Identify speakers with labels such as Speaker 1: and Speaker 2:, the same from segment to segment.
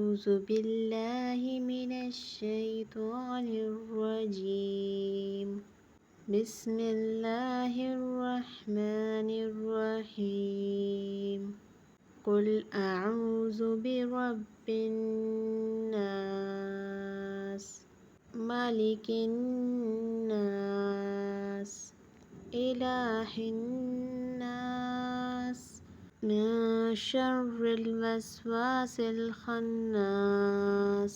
Speaker 1: أعوذ بالله من الشيطان الرجيم بسم الله الرحمن الرحيم قل أعوذ برب الناس ملك الناس إله الناس من شر الوسواس الخناس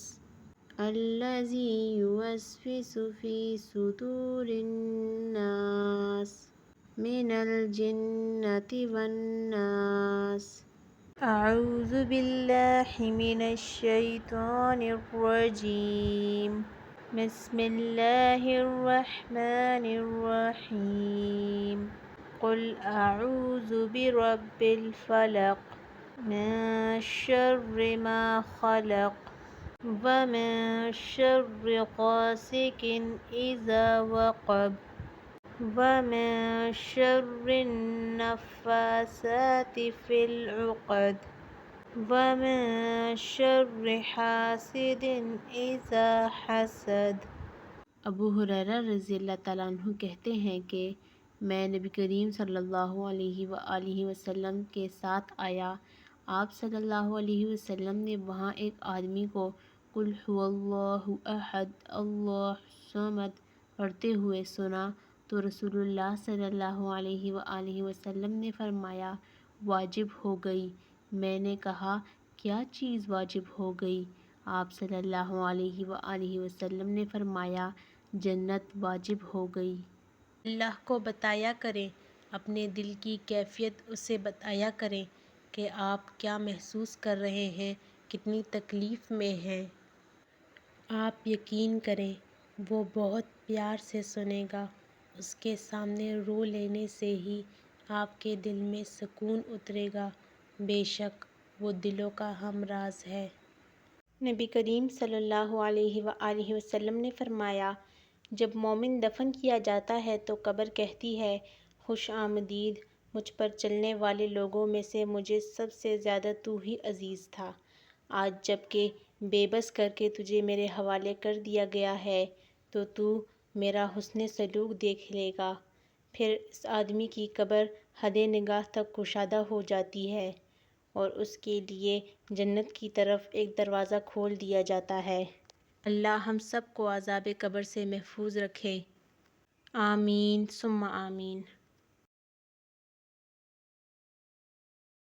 Speaker 1: الذي يوسوس في صدور الناس من الجنة والناس أعوذ بالله من الشيطان الرجيم بسم الله الرحمن الرحيم قل أعوذ برب الفلق من شر ما خلق ومن شر غاسق إذا وقب ومن شر النفاثات في العقد ومن شر حاسد إذا حسد۔ ابو ہریرہ رضی اللہ تعالیٰ عنہ کہتے ہیں کہ میں نبی کریم صلی اللہ علیہ وآلہ وسلم کے ساتھ آیا۔ آپ صلی اللہ علیہ وسلم نے وہاں ایک آدمی کو قل هو اللہ احد اللہ الصمد پڑھتے ہوئے سنا تو رسول اللہ صلی اللہ علیہ وآلہ وسلم نے فرمایا واجب ہو گئی۔ میں نے کہا کیا چیز واجب ہو گئی؟ آپ صلی اللہ علیہ وآلہ وسلم نے فرمایا جنت واجب ہو گئی۔ اللہ کو بتایا کریں، اپنے دل کی کیفیت اسے بتایا کریں کہ آپ کیا محسوس کر رہے ہیں، کتنی تکلیف میں ہیں۔ آپ یقین کریں وہ بہت پیار سے سنے گا۔ اس کے سامنے رو لینے سے ہی آپ کے دل میں سکون اترے گا۔ بے شک وہ دلوں کا ہمراز ہے۔ نبی کریم صلی اللہ علیہ وآلہ وسلم نے فرمایا جب مومن دفن کیا جاتا ہے تو قبر کہتی ہے خوش آمدید، مجھ پر چلنے والے لوگوں میں سے مجھے سب سے زیادہ تو ہی عزیز تھا۔ آج جب کہ بے بس کر کے تجھے میرے حوالے کر دیا گیا ہے تو میرا حسن سلوک دیکھ لے گا۔ پھر اس آدمی کی قبر حد نگاہ تک کشادہ ہو جاتی ہے اور اس کے لیے جنت کی طرف ایک دروازہ کھول دیا جاتا ہے۔ اللہ ہم سب کو عذاب قبر سے محفوظ رکھے، آمین ثم آمین۔